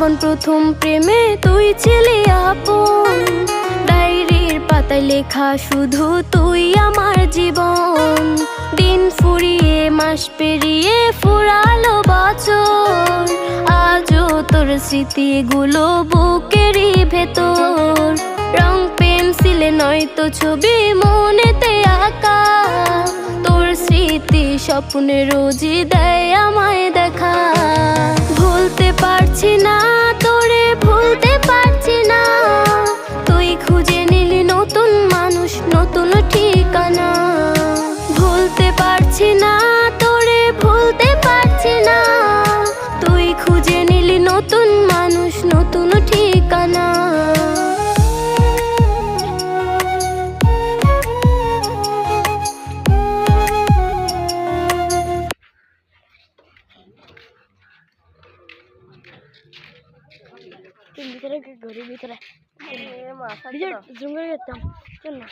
যখন প্রথম প্রেমে তুই ছিলি আপন, ডায়েরির পাতায় লেখা শুধু তুই আমার জীবন। দিন ফুরিয়ে মাস পেরিয়ে ফুরালো বছর, আজও তোর স্মৃতিগুলো বুকেরই ভেতর। রং পেন্সিলে নয়তো ছবি মনেতে আঁকা, তোর স্মৃতি স্বপ্নে রোজই দেয় আমায় দেখা। ভুলতে পারছি না তোরে, ভুলতে পারছি না, তুই খুঁজে নিলি নতুন মানুষ, নতুন ঠিকানা। ভুলতে পারছি না তোরে, ভুলতে পারছি না, তুই খুঁজে নিলি নতুন মানুষ, নতুন ঠিকানা। ভিতরে ঘরের ভিতরে জুম করে যেতাম চল না।